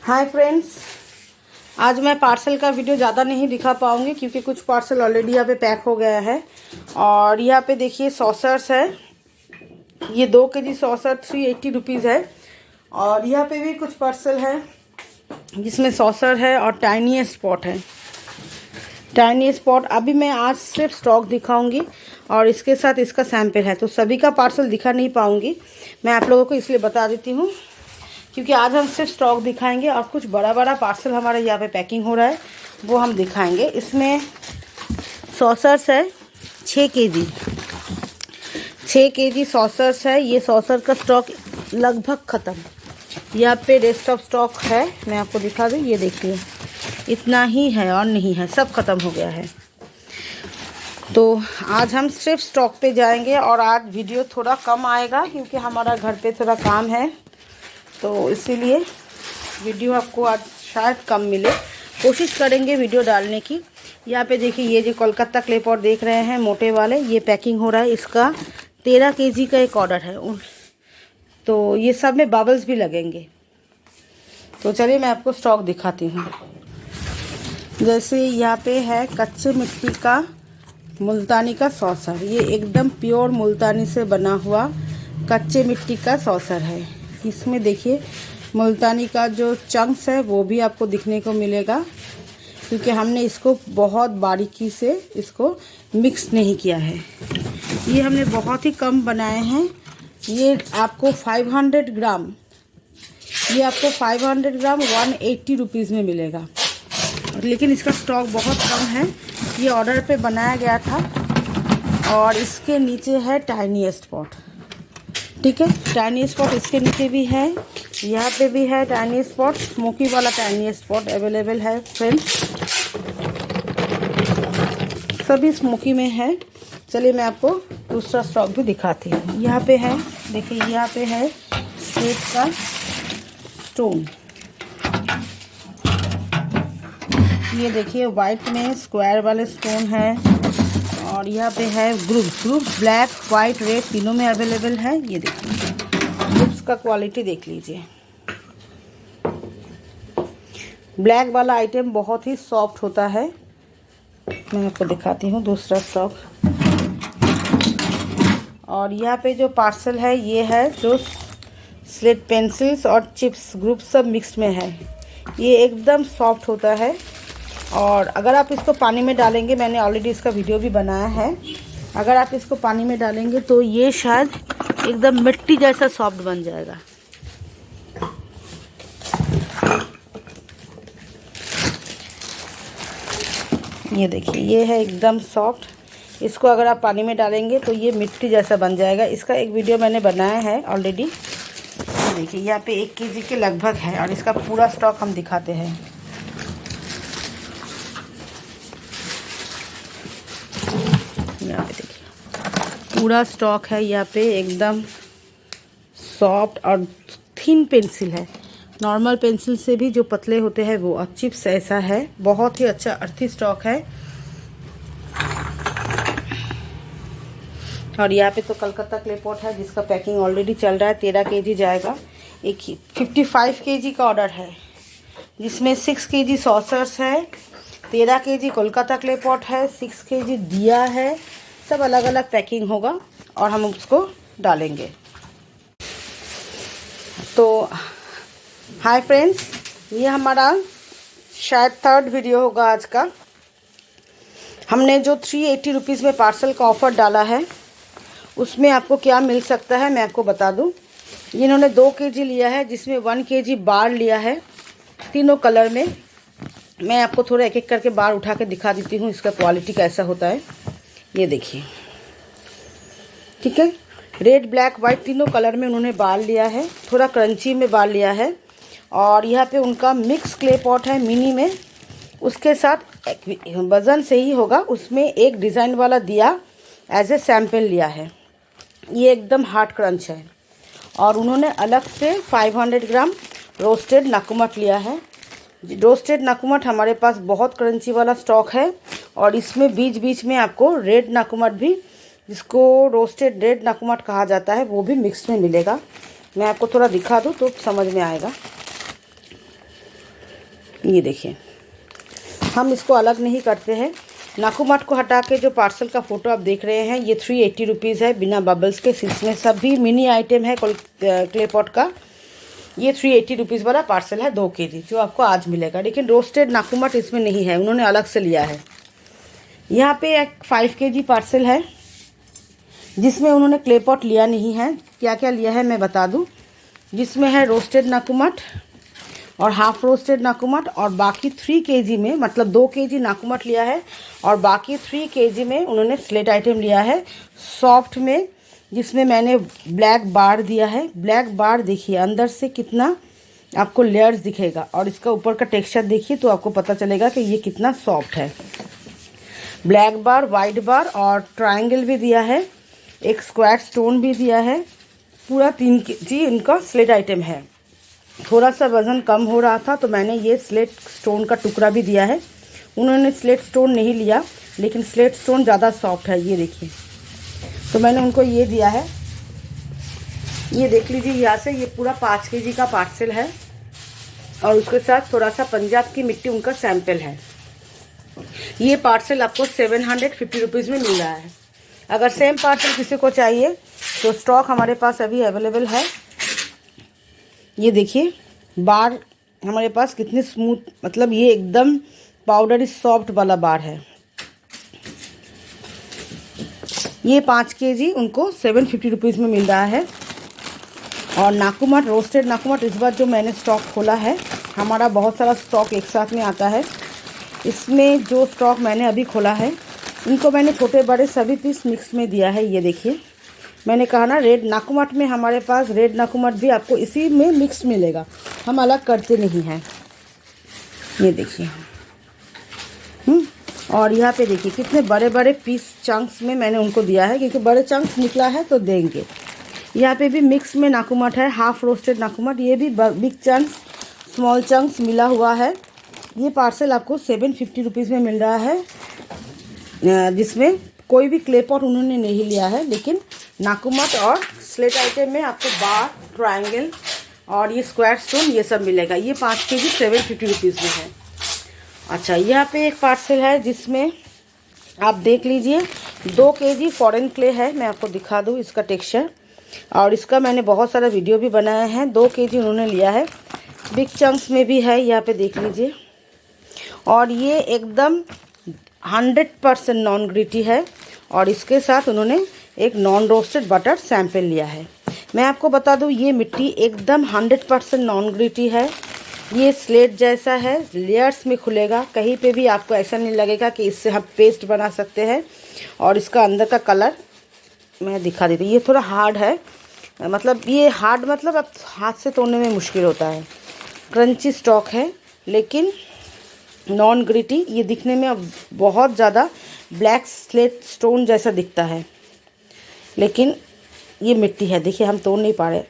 Hi friends, आज मैं parcel का वीडियो ज़्यादा नहीं दिखा पाऊँगी क्योंकि कुछ पार्सल ऑलरेडी यहाँ पे पैक हो गया है। और यहाँ पे देखिए सॉसर्स है, ये 2 केजी सॉसर 380 रुपीज़ है। और यहाँ पे भी कुछ पार्सल है जिसमें सॉसर है और टाइनी स्पॉट है। टाइनी स्पॉट अभी मैं आज सिर्फ स्टॉक दिखाऊंगी और इसके साथ इसका सैंपल है, तो सभी का पार्सल दिखा नहीं पाऊँगी। मैं आप लोगों को इसलिए बता देती हूँ क्योंकि आज हम सिर्फ स्टॉक दिखाएंगे और कुछ बड़ा पार्सल हमारे यहाँ पे पैकिंग हो रहा है वो हम दिखाएंगे। इसमें सॉसर्स है 6 केजी सॉसर्स है। ये सॉसर का स्टॉक लगभग ख़त्म, यहाँ पे रेस्ट ऑफ स्टॉक है। मैं आपको दिखा दूँ, ये देखिए इतना ही है और नहीं है, सब ख़त्म हो गया है। तो आज हम सिर्फ स्टॉक पे जाएंगे और आज वीडियो थोड़ा कम आएगा क्योंकि हमारा घर पे थोड़ा काम है, तो इसीलिए वीडियो आपको आज शायद कम मिले। कोशिश करेंगे वीडियो डालने की। यहाँ पे देखिए ये जो कोलकाता क्ले पॉट देख रहे हैं मोटे वाले, ये पैकिंग हो रहा है। इसका 13 केजी का एक ऑर्डर है, तो ये सब में बबल्स भी लगेंगे। तो चलिए मैं आपको स्टॉक दिखाती हूँ। जैसे यहाँ पे है कच्चे मिट्टी का मुल्तानी का सॉसर, ये एकदम प्योर मुल्तानी से बना हुआ कच्चे मिट्टी का सॉसर है। इसमें देखिए मुल्तानी का जो चंक्स है वो भी आपको दिखने को मिलेगा क्योंकि हमने इसको बहुत बारीकी से इसको मिक्स नहीं किया है। ये हमने बहुत ही कम बनाए हैं। ये आपको 500 ग्राम 180 रुपीज़ में मिलेगा, लेकिन इसका स्टॉक बहुत कम है। ये ऑर्डर पे बनाया गया था। और इसके नीचे है टाइनी स्पॉट, ठीक है। टाइनी स्पॉट इसके नीचे भी है, यहाँ पे भी है टाइनी स्पॉट। स्मोकी वाला टाइनी स्पॉट अवेलेबल है फ्रेंड्स, सभी स्मोकी में है। चलिए मैं आपको दूसरा स्टॉक भी दिखाती हूँ। यहाँ पे है, देखिए यहाँ पे है स्लेट का स्टोन। ये देखिए वाइट में स्क्वायर वाले स्टोन है। और यहाँ पे है ग्रुप ब्लैक वाइट रेड तीनों में अवेलेबल है। ये देखिए ग्रुप्स का क्वालिटी देख लीजिए। ब्लैक वाला आइटम बहुत ही सॉफ्ट होता है। मैं आपको दिखाती हूँ दूसरा स्टॉक। और यहाँ पे जो पार्सल है ये है जो स्लेट पेंसिल्स और चिप्स ग्रुप सब मिक्स में है। ये एकदम सॉफ्ट होता है और अगर आप इसको पानी में डालेंगे, मैंने ऑलरेडी इसका वीडियो भी बनाया है, अगर आप इसको पानी में डालेंगे तो ये शायद एकदम मिट्टी जैसा सॉफ्ट बन जाएगा। ये देखिए ये है एकदम सॉफ्ट। इसको अगर आप पानी में डालेंगे तो ये मिट्टी जैसा बन जाएगा। इसका एक वीडियो मैंने बनाया है ऑलरेडी। देखिए यहाँ पे 1 केजी के लगभग है और इसका पूरा स्टॉक हम दिखाते हैं। यहाँ पे देखिए पूरा स्टॉक है। यहाँ पे एकदम सॉफ्ट और थिन पेंसिल है, नॉर्मल पेंसिल से भी जो पतले होते हैं वो, और चिप्स ऐसा है। बहुत ही अच्छा अर्थी स्टॉक है। और यहाँ पे तो कलकत्ता क्ले पॉट है जिसका पैकिंग ऑलरेडी चल रहा है। 13 केजी जाएगा। एक 55 केजी का ऑर्डर है जिसमें 6 केजी सॉसर्स है, 13 केजी कोलकाता क्ले पॉट है, 6 केजी दिया है। सब अलग अलग पैकिंग होगा और हम उसको डालेंगे। तो हाय फ्रेंड्स, ये हमारा शायद 3rd वीडियो होगा आज का। हमने जो 380 रुपीज़ में पार्सल का ऑफ़र डाला है उसमें आपको क्या मिल सकता है मैं आपको बता दूं। इन्होंने 2 केजी लिया है जिसमें 1 केजी बार लिया है, तीनों कलर में। मैं आपको थोड़ा एक एक करके बार उठा के दिखा देती हूँ इसका क्वालिटी कैसा होता है। ये देखिए, ठीक है। रेड ब्लैक वाइट तीनों कलर में उन्होंने बार लिया है, थोड़ा क्रंची में बार लिया है। और यहाँ पे उनका मिक्स क्ले पॉट है मिनी में, उसके साथ वज़न से ही होगा, उसमें एक डिज़ाइन वाला दिया एज ए सैम्पल लिया है। ये एकदम हार्ड क्रंच है। और उन्होंने अलग से 500 ग्राम रोस्टेड नाकुमट लिया है। रोस्टेड नाकुमट हमारे पास बहुत क्रंची वाला स्टॉक है और इसमें बीच बीच में आपको रेड नाकुमट भी, जिसको रोस्टेड रेड नाकुमट कहा जाता है, वो भी मिक्स में मिलेगा। मैं आपको थोड़ा दिखा दूँ तो समझ में आएगा। ये देखिए, हम इसको अलग नहीं करते हैं। नाकूमट को हटा के जो पार्सल का फ़ोटो आप देख रहे हैं, ये 380 रुपीज़ है बिना बबल्स के। इसमें सभी मिनी आइटम है क्ले पॉट का। ये 380 रुपीज़ वाला पार्सल है 2 kg, जो आपको आज मिलेगा। लेकिन रोस्टेड नाकूमट इसमें नहीं है, उन्होंने अलग से लिया है। यहाँ पे एक 5 kg पार्सल है जिसमें उन्होंने क्ले पॉट लिया नहीं है। क्या क्या लिया है मैं बता दूँ। जिसमें है रोस्टेड नाकूमट और हाफ रोस्टेड नाकूमट, और बाकी 3 kg में, मतलब 2 kg नाकूमट लिया है और बाकी 3 kg में उन्होंने स्लेट आइटम लिया है सॉफ्ट में, जिसमें मैंने ब्लैक बार दिया है। ब्लैक बार देखिए अंदर से कितना आपको लेयर्स दिखेगा, और इसका ऊपर का टेक्सचर देखिए तो आपको पता चलेगा कि ये कितना सॉफ्ट है। ब्लैक बार, वाइट बार और ट्रायंगल भी दिया है, एक स्क्वायर स्टोन भी दिया है। पूरा 3 kg इनका स्लेट आइटम है। थोड़ा सा वज़न कम हो रहा था तो मैंने ये स्लेट स्टोन का टुकड़ा भी दिया है। उन्होंने स्लेट स्टोन नहीं लिया, लेकिन स्लेट स्टोन ज़्यादा सॉफ्ट है, ये देखिए। तो मैंने उनको ये दिया है। ये देख लीजिए यहाँ से, ये पूरा 5 kg का पार्सल है और उसके साथ थोड़ा सा पंजाब की मिट्टी उनका सैंपल है। ये पार्सल आपको 750 रुपीज़ में मिल रहा है। अगर सेम पार्सल किसी को चाहिए तो स्टॉक हमारे पास अभी अवेलेबल है। ये देखिए बार हमारे पास कितनी स्मूथ, मतलब ये एकदम पाउडरी सॉफ्ट वाला बार है। ये 5 kg उनको 750 रुपीज़ में मिल रहा है। और नाकूमट, रोस्टेड नाकूमट इस बार जो मैंने स्टॉक खोला है, हमारा बहुत सारा स्टॉक एक साथ में आता है। इसमें जो स्टॉक मैंने अभी खोला है, इनको मैंने छोटे बड़े सभी पीस मिक्स में दिया है। ये देखिए, मैंने कहा ना रेड नाकूमट में हमारे पास रेड नाकूमट भी आपको इसी में मिक्स मिलेगा, हम अलग करते नहीं हैं। ये देखिए और यहाँ पे देखिए कितने बड़े बड़े पीस चंक्स में मैंने उनको दिया है, क्योंकि बड़े चंक्स निकला है तो देंगे। यहाँ पे भी मिक्स में नाकूमट है, हाफ रोस्टेड नाकूमट। ये भी बिग चंक्स, स्मॉल चंक्स मिला हुआ है। ये पार्सल आपको 750 रुपीज़ में मिल रहा है, जिसमें कोई भी क्ले पॉट उन्होंने नहीं लिया है, लेकिन नाकूमट और स्लेट आइटम में आपको बार, ट्रायंगल और ये स्क्वायर स्टोन ये सब मिलेगा। ये 5 kg 750 रुपीज़ में है। अच्छा, यहाँ पे एक पार्सल है जिसमें आप देख लीजिए 2 kg फॉरेन क्ले है। मैं आपको दिखा दूँ इसका टेक्सचर, और इसका मैंने बहुत सारा वीडियो भी बनाया है। 2 kg उन्होंने लिया है, बिग चंक्स में भी है, यहाँ पे देख लीजिए। और ये एकदम 100% नॉन ग्रिटी है, और इसके साथ उन्होंने एक नॉन रोस्टेड बटर सैंपल लिया है। मैं आपको बता दूं, ये मिट्टी एकदम 100% नॉन ग्रिटी है। ये स्लेट जैसा है, लेयर्स में खुलेगा, कहीं पे भी आपको ऐसा नहीं लगेगा कि इससे हम पेस्ट बना सकते हैं। और इसका अंदर का कलर मैं दिखा देती हूँ। ये थोड़ा हार्ड है, मतलब ये हार्ड मतलब अब हाथ से तोड़ने में मुश्किल होता है। क्रंची स्टॉक है, लेकिन नॉन ग्रिटी। ये दिखने में अब बहुत ज़्यादा ब्लैक स्लेट स्टोन जैसा दिखता है, लेकिन ये मिट्टी है। देखिए हम तोड़ नहीं पा रहे,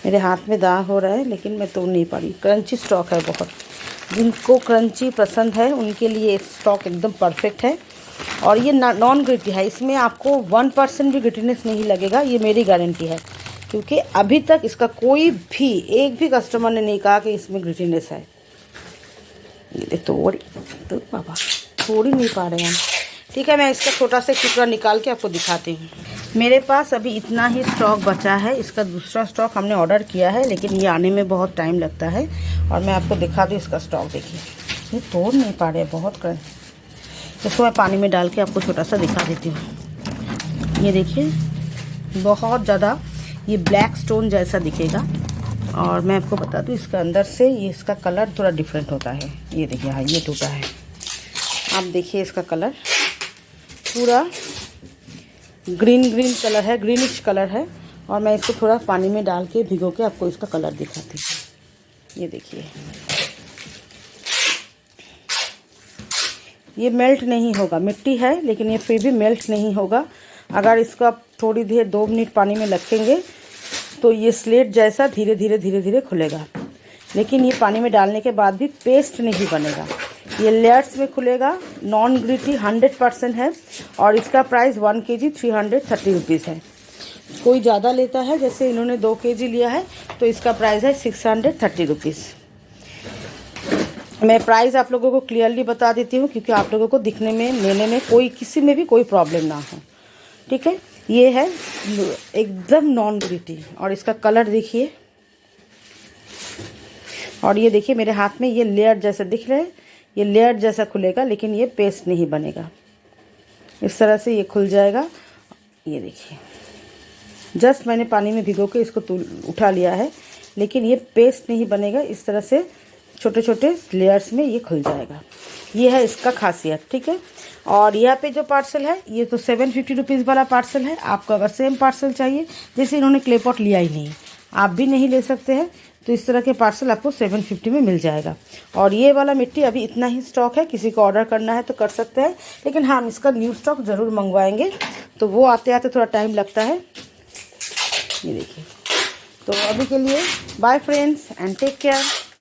मेरे हाथ में दाग हो रहा है, लेकिन मैं तोड़ नहीं पा रही। क्रंची स्टॉक है बहुत। जिनको क्रंची पसंद है उनके लिए स्टॉक एकदम परफेक्ट है। और ये नॉन ग्रिटी है, इसमें आपको 1% भी ग्रिटीनेस नहीं लगेगा, ये मेरी गारंटी है। क्योंकि अभी तक इसका कोई भी एक भी कस्टमर ने नहीं कहा कि इसमें ग्रिटीनेस है। ये तोड़ तो बाबा तोड़ ही नहीं पा रहे हैं हम। ठीक है, मैं इसका छोटा सा टुकड़ा निकाल के आपको दिखाती हूँ। मेरे पास अभी इतना ही स्टॉक बचा है। इसका दूसरा स्टॉक हमने ऑर्डर किया है, लेकिन ये आने में बहुत टाइम लगता है। और मैं आपको दिखा दूँ इसका स्टॉक। देखिए ये तोड़ नहीं पा रहे, बहुत कर। इसको मैं पानी में डाल के आपको छोटा सा दिखा देती हूँ। ये देखिए बहुत ज़्यादा ये ब्लैक स्टोन जैसा दिखेगा। और मैं आपको बता दूँ, इसका अंदर से ये इसका कलर थोड़ा डिफरेंट होता है। ये देखिए, हाँ ये टूटा है। आप देखिए इसका कलर पूरा ग्रीन कलर है, ग्रीनिश कलर है। और मैं इसको थोड़ा पानी में डाल के भिगो के आपको इसका कलर दिखाती हूँ। ये देखिए, ये मेल्ट नहीं होगा, मिट्टी है लेकिन ये फिर भी मेल्ट नहीं होगा। अगर इसको आप थोड़ी देर 2 मिनट पानी में रखेंगे तो ये स्लेट जैसा धीरे धीरे खुलेगा। लेकिन ये पानी में डालने के बाद भी पेस्ट नहीं बनेगा, ये लेयर्स में खुलेगा। नॉन ग्रिटी 100% है। और इसका प्राइस 1 kg 330 रुपीज़ है। कोई ज़्यादा लेता है, जैसे इन्होंने 2 kg लिया है, तो इसका प्राइस है 630 रुपीज़। मैं प्राइस आप लोगों को क्लियरली बता देती हूँ, क्योंकि आप लोगों को दिखने में, लेने में कोई, किसी में भी कोई प्रॉब्लम ना हो। ठीक है, ये है एकदम नॉन ग्रिटी, और इसका कलर देखिए, और ये देखिए मेरे हाथ में ये लेयर जैसा दिख रहा है, ये लेयर जैसा खुलेगा, लेकिन ये पेस्ट नहीं बनेगा। इस तरह से ये खुल जाएगा। ये देखिए, जस्ट मैंने पानी में भिगो के इसको उठा लिया है, लेकिन ये पेस्ट नहीं बनेगा। इस तरह से छोटे छोटे लेयर्स में ये खुल जाएगा। ये है इसका खासियत। ठीक है, और यहाँ पे जो पार्सल है, ये तो 750 रुपीज़ वाला पार्सल है। आपको अगर सेम पार्सल चाहिए, जैसे इन्होंने क्ले पॉट लिया ही नहीं, आप भी नहीं ले सकते हैं, तो इस तरह के पार्सल आपको 750 में मिल जाएगा। और ये वाला मिट्टी अभी इतना ही स्टॉक है, किसी को ऑर्डर करना है तो कर सकते हैं, लेकिन हाँ, हम इसका न्यू स्टॉक ज़रूर मंगवाएंगे, तो वो आते आते थोड़ा टाइम लगता है। ये देखिए, तो अभी के लिए bye friends and take care.